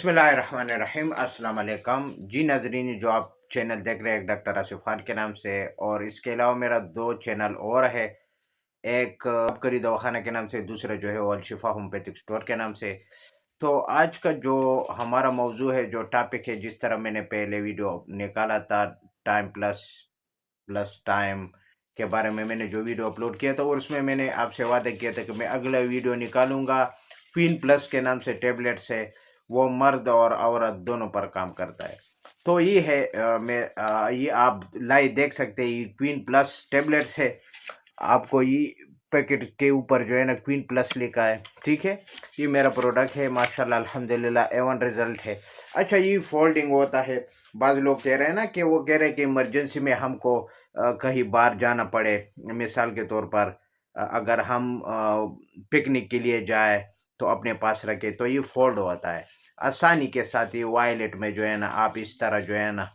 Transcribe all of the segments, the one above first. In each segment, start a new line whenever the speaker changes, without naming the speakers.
बिस्मिल्लाहिर्रहमानिर्रहीम अस्सलाम वालेकुम जी नाजरीन, जो आप चैनल देख रहे हैं डॉक्टर आसिफ खान के नाम से, और इसके अलावा मेरा दो चैनल और है। एक करी दवाखाना के नाम से, दूसरा जो है वो अलशिफा होम्योपैथिक स्टोर के नाम से। तो आज का जो हमारा मौजू है, जो टॉपिक है, जिस तरह मैंने पहले वीडियो निकाला था टाइम प्लस प्लस टाइम के बारे में, मैंने जो वीडियो अपलोड किया था और उसमें मैंने आपसे वादा किया था कि मैं अगला वीडियो निकालूंगा। फिन प्लस के नाम से टेबलेट्स है, वो मर्द और औरत दोनों पर काम करता है। तो ये है ये आप लाइव देख सकते हैं, ये क्वीन प्लस टेबलेट्स है। आपको ये पैकेट के ऊपर जो है ना क्वीन प्लस लिखा है, ठीक है। ये मेरा प्रोडक्ट है, माशाल्लाह अल्हम्दुलिल्लाह A1 रिजल्ट है। अच्छा, ये फोल्डिंग होता है। बाज़ लोग कह रहे हैं ना कि वो कह रहे हैं कि इमरजेंसी में हमको कहीं बाहर जाना पड़े, मिसाल के तौर पर अगर हम पिकनिक के लिए जाए तो अपने पास रखे, तो ये फोल्ड होता है आसानी के साथ। ये वायलेट में जो है ना आप इस तरह जो है ना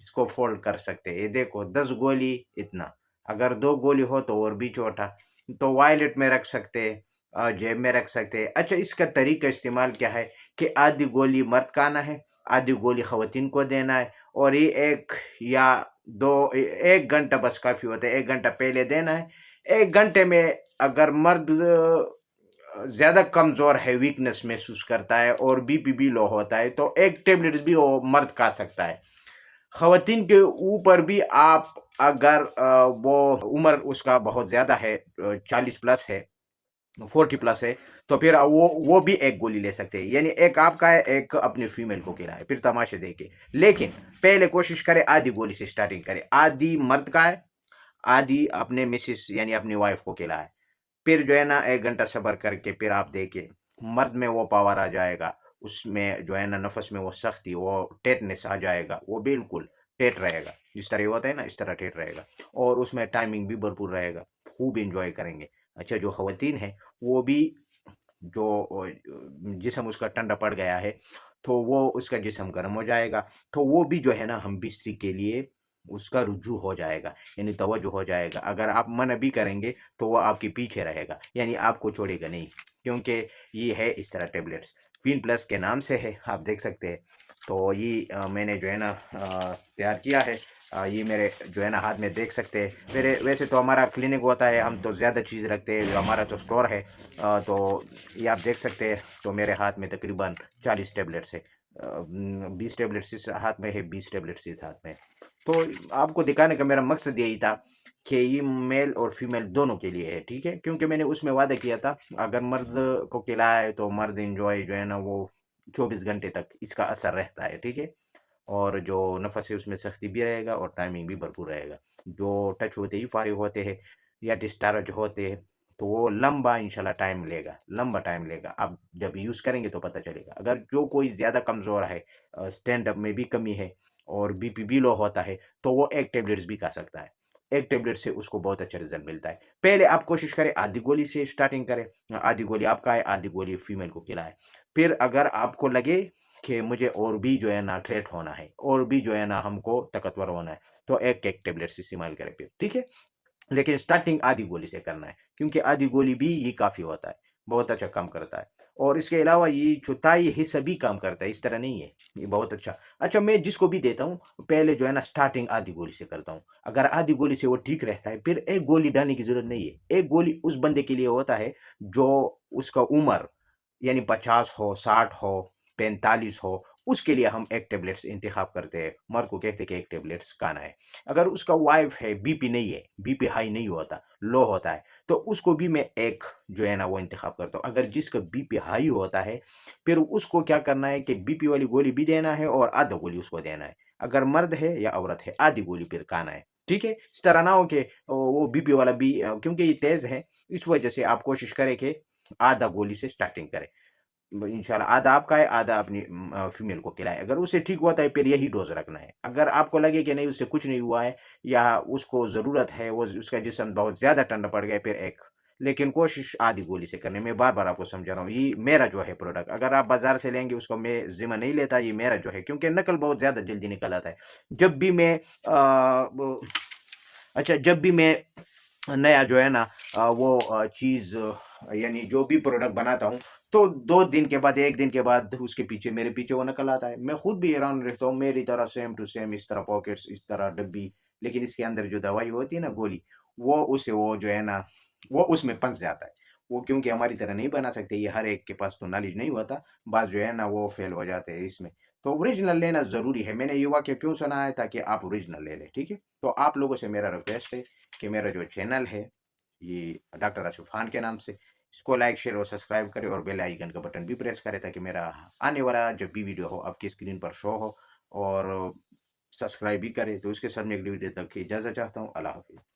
इसको फोल्ड कर सकते हैं। ये देखो 10 गोली इतना, अगर 2 गोली हो तो और भी छोटा। तो वायलेट में रख सकते हैं, जेब में रख सकते हैं। अच्छा, इसका तरीका इस्तेमाल क्या है कि आधी गोली मर्द का आना है, आधी गोली खवातीन को देना है, और ये एक या दो 1 घंटा बस काफ़ी होता है। 1 घंटा पहले देना है। 1 घंटे में अगर मर्द ज़्यादा कमज़ोर है, वीकनेस महसूस करता है और बीपी भी लो होता है, तो एक टेबलेट भी वो मर्द खा सकता है। ख़वातीन के ऊपर भी आप अगर वो उम्र उसका बहुत ज़्यादा है, 40 प्लस है, 40 प्लस है, तो फिर वो भी एक गोली ले सकते हैं। यानी एक आपका है, एक अपनी फीमेल को खिलाए, फिर तमाशे देखे। लेकिन पहले कोशिश करें आधी गोली से स्टार्टिंग करें। आधी मर्द का है, आधी अपने मिसिस यानी अपनी वाइफ को खिलाए। फिर जो है ना 1 घंटा सब्र करके फिर आप देखिए, मर्द में वो पावर आ जाएगा। उसमें जो है ना नफस में वो सख्ती, वो टेटनेस आ जाएगा, वो बिल्कुल टेट रहेगा। जिस तरह ये होता है ना, इस तरह टेट रहेगा। और उसमें टाइमिंग भी भरपूर रहेगा, खूब इंजॉय करेंगे। अच्छा, जो खवातीन है वो भी, जो जिस्म उसका ठंडा पड़ गया है, तो वो उसका जिस्म गर्म हो जाएगा, तो वो भी जो है ना हम बिस्तरी के लिए उसका रुजू हो जाएगा, यानी तवज्जो हो जाएगा। अगर आप मना भी करेंगे तो वो आपके पीछे रहेगा, यानी आपको छोड़ेगा नहीं, क्योंकि ये है इस तरह टेबलेट्स। क्वीन प्लस के नाम से है, आप देख सकते हैं। तो ये मैंने जो है ना तैयार किया है। ये मेरे जो है ना हाथ में देख सकते हैं। मेरे वैसे तो हमारा क्लिनिक होता है, हम तो ज़्यादा चीज़ रखते हैं, हमारा तो स्टोर है। तो ये आप देख सकते हैं। तो मेरे हाथ में तकरीबन 40 टेबलेट्स है। 20 टेबलेट्स इस हाथ में है, 20 टेबलेट्स इस हाथ में है। तो आपको दिखाने का मेरा मकसद यही था कि ये मेल और फीमेल दोनों के लिए है, ठीक है। क्योंकि मैंने उसमें वादा किया था, अगर मर्द को खिलाए तो मर्द इंजॉय जो है ना वो 24 घंटे तक इसका असर रहता है, ठीक है। और जो नफ़स है उसमें सख्ती भी रहेगा और टाइमिंग भी भरपूर रहेगा। जो टच होते ही फारिग होते हैं या डिस्चार्ज होते हैं, तो वो लंबा इंशाल्लाह टाइम लेगा, लंबा टाइम लेगा। आप जब यूज़ करेंगे तो पता चलेगा। अगर जो कोई ज़्यादा कमज़ोर है, स्टैंड अप में भी कमी है और बीपी भी लो होता है, तो वो एक टेबलेट्स भी खा सकता है। एक टेबलेट से उसको बहुत अच्छा रिजल्ट मिलता है। पहले आप कोशिश करें आधी गोली से स्टार्टिंग करें, आधी गोली आपका है, आधी गोली फीमेल को खिलाएं। फिर अगर आपको लगे कि मुझे और भी जो है ना ट्रेट होना है, और भी जो है ना हमको ताकतवर होना है, तो एक एक टेबलेट इस्तेमाल करें फिर, ठीक है। लेकिन स्टार्टिंग आधी गोली से करना है, क्योंकि आधी गोली भी ये काफ़ी होता है, बहुत अच्छा काम करता है। और इसके अलावा ये चौथाई हिस्सा भी काम करता है, इस तरह नहीं है, ये बहुत अच्छा। अच्छा, मैं जिसको भी देता हूँ पहले जो है ना स्टार्टिंग आधी गोली से करता हूँ। अगर आधी गोली से वो ठीक रहता है, फिर एक गोली डालने की ज़रूरत नहीं है। एक गोली उस बंदे के लिए होता है जो उसका उम्र यानी 50 हो, 60 हो, 45 हो, उसके लिए हम एक टेबलेट्स इंतखाब करते हैं। मर्द को कहते हैं कि एक टेबलेट्स खाना है। अगर उसका वाइफ है, बीपी नहीं है, बीपी हाई नहीं होता, लो होता है, तो उसको भी मैं एक जो है ना वो इंतखाब करता हूँ। अगर जिसका बीपी हाई होता है, फिर उसको क्या करना है कि बीपी वाली गोली भी देना है और आधा गोली उसको देना है। अगर मर्द है या औरत है, आधी गोली फिर खाना है, ठीक है। इस तरह ना हो कि वो बीपी वाला भी क्योंकि ये तेज़ है, इस वजह से आप कोशिश करें कि आधा गोली से स्टार्टिंग करें। इंशाल्लाह आधा आपका है, आधा अपनी फीमेल को खिलाएं। अगर उससे ठीक होता है फिर यही डोज रखना है। अगर आपको लगे कि नहीं उससे कुछ नहीं हुआ है, या उसको ज़रूरत है, वो उसका जिस्म बहुत ज़्यादा ठंडा पड़ गया, फिर एक। लेकिन कोशिश आधी गोली से करने में, बार बार आपको समझा रहा हूँ, ये मेरा जो है प्रोडक्ट। अगर आप बाजार से लेंगे उसको मैं जिम्मा नहीं लेता, ये मेरा जो है, क्योंकि नकल बहुत ज़्यादा जल्दी निकल आता है। जब भी मैं अच्छा, जब भी मैं नया जो है ना वो चीज़ यानी जो भी प्रोडक्ट बनाता हूँ, तो 2 दिन के बाद, 1 दिन के बाद उसके पीछे मेरे पीछे वो निकल आता है। मैं खुद भी हैरान रहता हूँ, मेरी तरह सेम टू सेम इस तरह पॉकेट्स, इस तरह डब्बी, लेकिन इसके अंदर जो दवाई होती है ना गोली, वो जो है ना, वो उसमें फँस जाता है। वो क्योंकि हमारी तरह नहीं बना सकते, ये हर एक के पास तो नॉलेज नहीं होता, बाज़ जो है ना वो फ़ेल हो जाते हैं इसमें। तो ओरिजिनल लेना ज़रूरी है, मैंने ये वाक़या क्यों सुनाया ताकि आप ओरिजिनल ले लें, ठीक है? तो आप लोगों से मेरा रिक्वेस्ट है कि मेरा जो चैनल है, ये डॉक्टर आसिफ खान के नाम से, इसको लाइक, शेयर और सब्सक्राइब करें और बेल आइकन का बटन भी प्रेस करें ताकि मेरा आने वाला जब भी वीडियो हो आपकी स्क्रीन पर शो हो, और सब्सक्राइब भी करें। तो उसके साथ मैं अगली वीडियो तक की इजाज़त चाहता हूँ। अल्लाह हाफ़िज़।